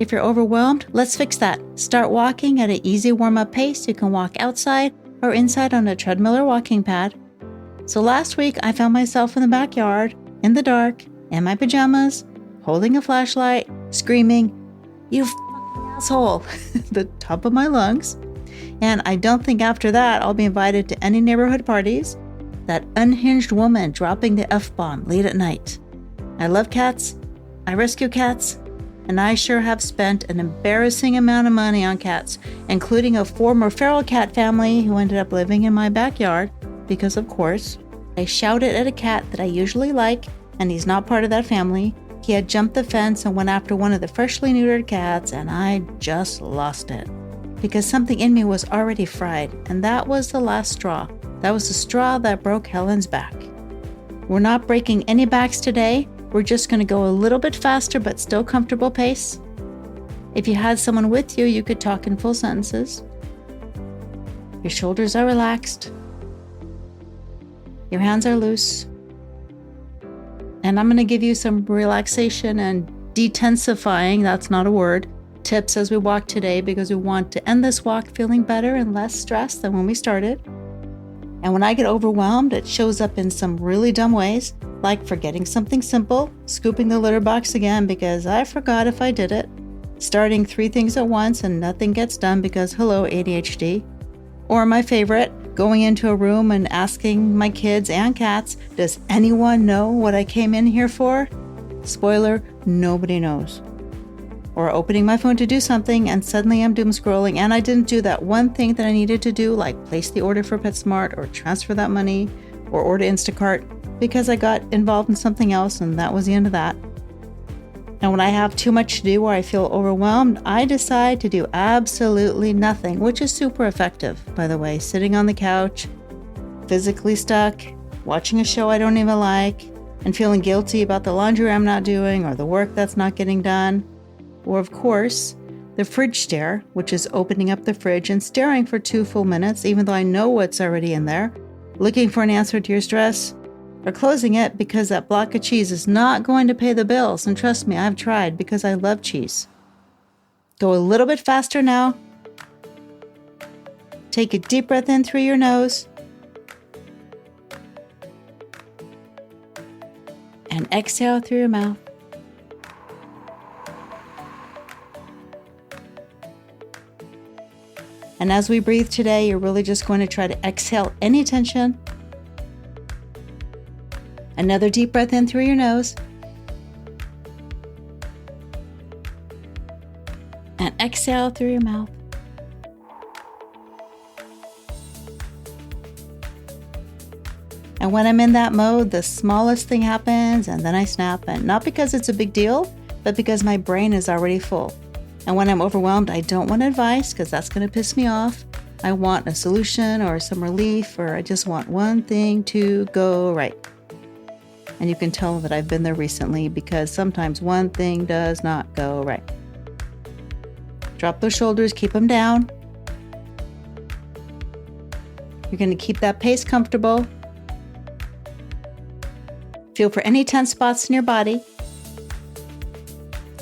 If you're overwhelmed, let's fix that. Start walking at an easy warm-up pace. You can walk outside or inside on a treadmill or walking pad. So last week, I found myself in the backyard, in the dark, in my pajamas, holding a flashlight, screaming, "You f***ing asshole," the top of my lungs. And I don't think after that I'll be invited to any neighborhood parties. That unhinged woman dropping the F-bomb late at night. I love cats, I rescue cats, and I sure have spent an embarrassing amount of money on cats, including a former feral cat family who ended up living in my backyard because, of course, I shouted at a cat that I usually like, and he's not part of that family. He had jumped the fence and went after one of the freshly neutered cats, and I just lost it. Because something in me was already fried, and that was the last straw. That was the straw that broke Helen's back. We're not breaking any backs today. We're just going to go a little bit faster but still comfortable pace. If you had someone with you, you could talk in full sentences. Your shoulders are relaxed. Your hands are loose. And I'm going to give you some relaxation and detensifying, that's not a word, tips as we walk today, because we want to end this walk feeling better and less stressed than when we started. And when I get overwhelmed, it shows up in some really dumb ways, like forgetting something simple, scooping the litter box again because I forgot if I did it, starting 3 things at once and nothing gets done because hello ADHD, or my favorite, going into a room and asking my kids and cats, does anyone know what I came in here for? Spoiler, nobody knows. Or opening my phone to do something and suddenly I'm doom scrolling and I didn't do that one thing that I needed to do, like place the order for PetSmart or transfer that money or order Instacart, because I got involved in something else and that was the end of that. And when I have too much to do or I feel overwhelmed, I decide to do absolutely nothing, which is super effective, by the way. Sitting on the couch, physically stuck, watching a show I don't even like, and feeling guilty about the laundry I'm not doing or the work that's not getting done. Or, of course, the fridge stare, which is opening up the fridge and staring for 2 full minutes, even though I know what's already in there, looking for an answer to your stress, or closing it because that block of cheese is not going to pay the bills. And trust me, I've tried because I love cheese. Go a little bit faster now. Take a deep breath in through your nose. And exhale through your mouth. And as we breathe today, you're really just going to try to exhale any tension. Another deep breath in through your nose. And exhale through your mouth. And when I'm in that mode, the smallest thing happens and then I snap. And not because it's a big deal, but because my brain is already full. And when I'm overwhelmed, I don't want advice because that's going to piss me off. I want a solution or some relief, or I just want one thing to go right. And you can tell that I've been there recently because sometimes one thing does not go right. Drop those shoulders, keep them down. You're going to keep that pace comfortable. Feel for any tense spots in your body,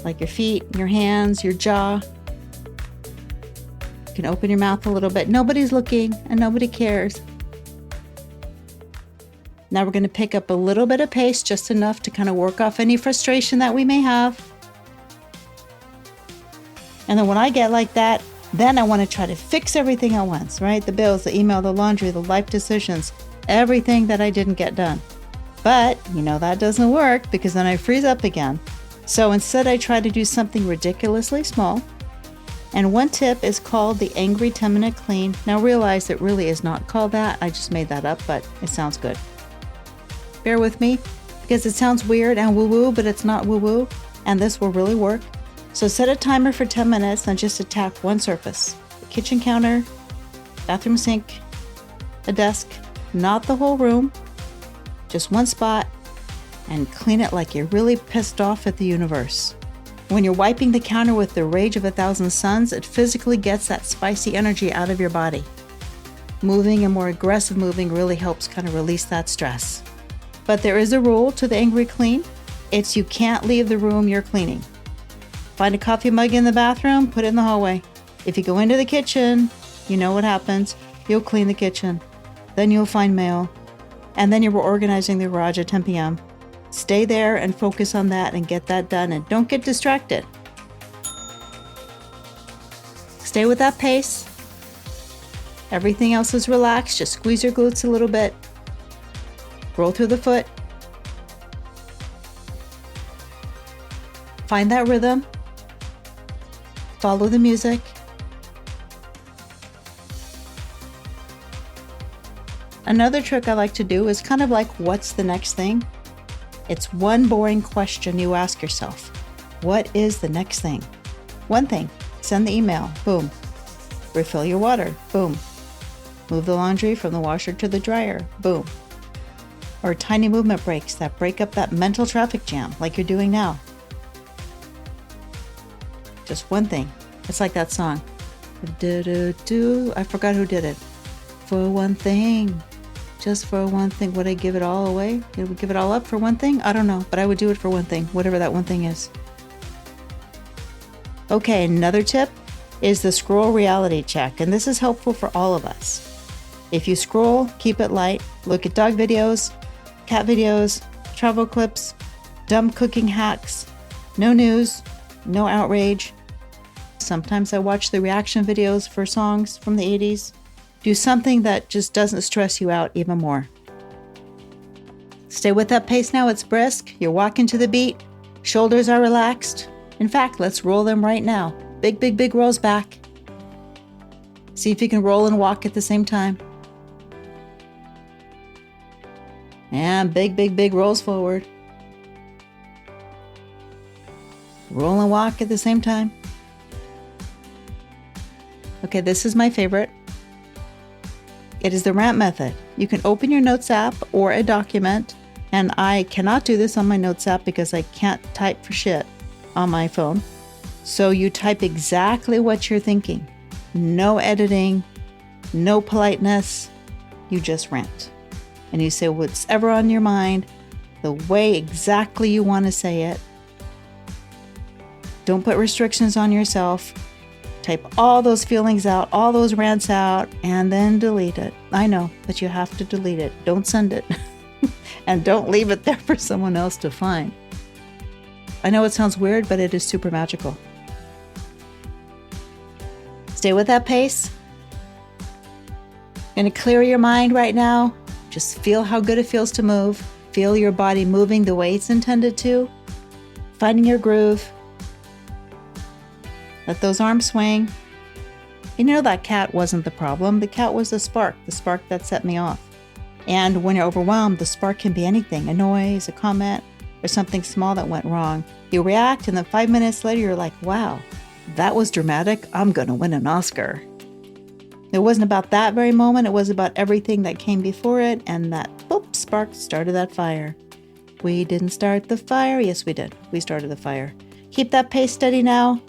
like your feet, your hands, your jaw. You can open your mouth a little bit. Nobody's looking and nobody cares. Now we're going to pick up a little bit of pace, just enough to kind of work off any frustration that we may have. And then when I get like that, then I want to try to fix everything at once, right? The bills, the email, the laundry, the life decisions, everything that I didn't get done. But, that doesn't work because then I freeze up again. So instead I try to do something ridiculously small. And one tip is called the angry 10-minute clean. Now realize it really is not called that. I just made that up, but it sounds good. Bear with me because it sounds weird and woo-woo, but it's not woo-woo. And this will really work. So set a timer for 10 minutes and just attack one surface. The kitchen counter, bathroom sink, a desk, not the whole room, just one spot, and clean it like you're really pissed off at the universe. When you're wiping the counter with the rage of 1,000 suns, it physically gets that spicy energy out of your body. Moving and more aggressive moving really helps kind of release that stress. But there is a rule to the angry clean. It's you can't leave the room you're cleaning. Find a coffee mug in the bathroom, put it in the hallway. If you go into the kitchen, you know what happens. You'll clean the kitchen. Then you'll find mail. And then you're organizing the garage at 10 p.m. Stay there and focus on that and get that done, and don't get distracted. Stay with that pace. Everything else is relaxed. Just squeeze your glutes a little bit. Roll through the foot. Find that rhythm. Follow the music. Another trick I like to do is kind of like, what's the next thing? It's one boring question you ask yourself. What is the next thing? One thing. Send the email. Boom. Refill your water. Boom. Move the laundry from the washer to the dryer. Boom. Or tiny movement breaks that break up that mental traffic jam like you're doing now. Just one thing. It's like that song. I forgot who did it. For one thing. Just for one thing. Would I give it all away? Would we give it all up for one thing? I don't know, but I would do it for one thing, whatever that one thing is. Okay, another tip is the scroll reality check, and this is helpful for all of us. If you scroll, keep it light. Look at dog videos, cat videos, travel clips, dumb cooking hacks, no news, no outrage. Sometimes I watch the reaction videos for songs from the 80s. Do something that just doesn't stress you out even more. Stay with that pace now. It's brisk. You're walking to the beat. Shoulders are relaxed. In fact, let's roll them right now. Big, big, big rolls back. See if you can roll and walk at the same time. And big, big, big rolls forward. Roll and walk at the same time. Okay, this is my favorite. It is the ramp method. You can open your notes app or a document, and I cannot do this on my notes app because I can't type for shit on my phone. So you type exactly what you're thinking. No editing, no politeness. You just rant. And you say what's ever on your mind, the way exactly you want to say it. Don't put restrictions on yourself. Type all those feelings out, all those rants out, and then delete it. I know, but you have to delete it. Don't send it. And don't leave it there for someone else to find. I know it sounds weird, but it is super magical. Stay with that pace. Going to clear your mind right now. Just feel how good it feels to move. Feel your body moving the way it's intended to. Finding your groove. Let those arms swing. You know, that cat wasn't the problem. The cat was the spark that set me off. And when you're overwhelmed, the spark can be anything, a noise, a comment, or something small that went wrong. You react, and then 5 minutes later, you're like, wow, that was dramatic. I'm going to win an Oscar. It wasn't about that very moment. It was about everything that came before it, and that, boop, spark started that fire. We didn't start the fire. Yes, we did. We started the fire. Keep that pace steady now.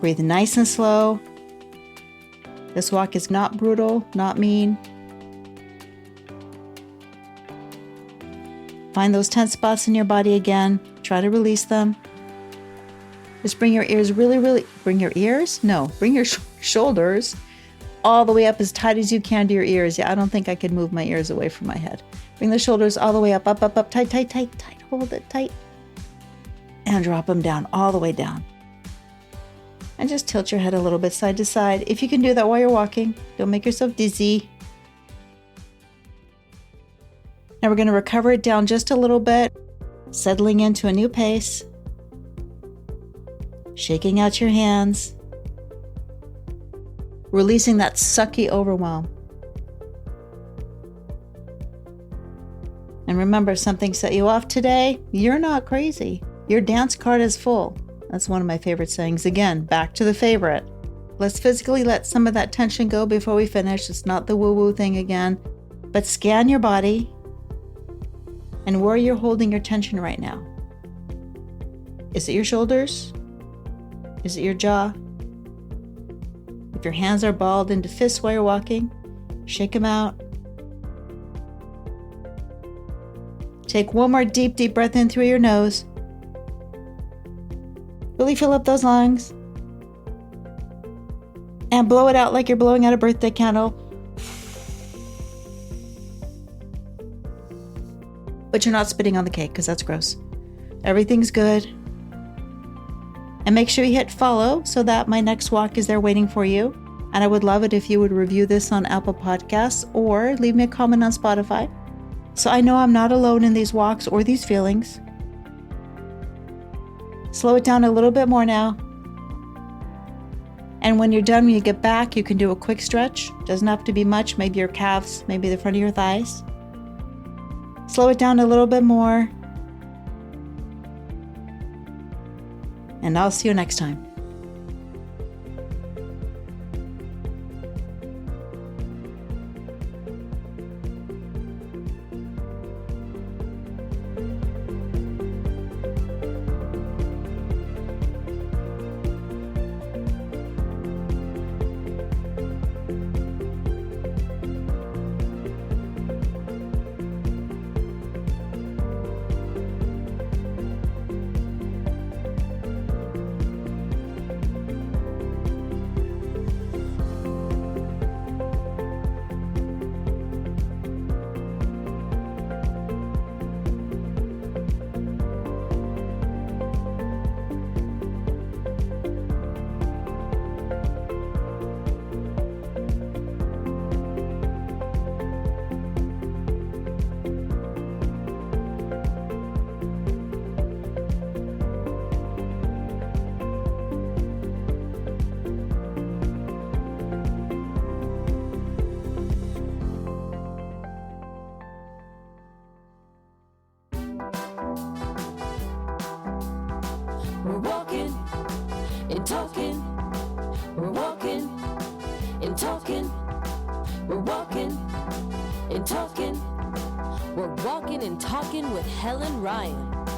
Breathe nice and slow. This walk is not brutal, not mean. Find those tense spots in your body again. Try to release them. Just bring your ears bring your ears? No, bring your shoulders all the way up as tight as you can to your ears. Yeah, I don't think I could move my ears away from my head. Bring the shoulders all the way up, up, up, up, tight, tight, tight, tight. Hold it tight. And drop them down, all the way down. And just tilt your head a little bit side to side. If you can do that while you're walking, don't make yourself dizzy. Now we're going to recover it down just a little bit, settling into a new pace, shaking out your hands, releasing that sucky overwhelm. And remember, something set you off today. You're not crazy. Your dance card is full. That's one of my favorite sayings. Again, back to the favorite. Let's physically let some of that tension go before we finish. It's not the woo-woo thing again. But scan your body and where you're holding your tension right now. Is it your shoulders? Is it your jaw? If your hands are balled into fists while you're walking, shake them out. Take one more deep, deep breath in through your nose. Really fill up those lungs. And blow it out like you're blowing out a birthday candle. But you're not spitting on the cake because that's gross. Everything's good. And make sure you hit follow so that my next walk is there waiting for you. And I would love it if you would review this on Apple Podcasts or leave me a comment on Spotify, so I know I'm not alone in these walks or these feelings. Slow it down a little bit more now. And when you're done, when you get back, you can do a quick stretch. Doesn't have to be much, maybe your calves, maybe the front of your thighs. Slow it down a little bit more. And I'll see you next time. We're walking and talking. We're walking and talking. We're walking and talking. We're walking and talking with Helen Ryan.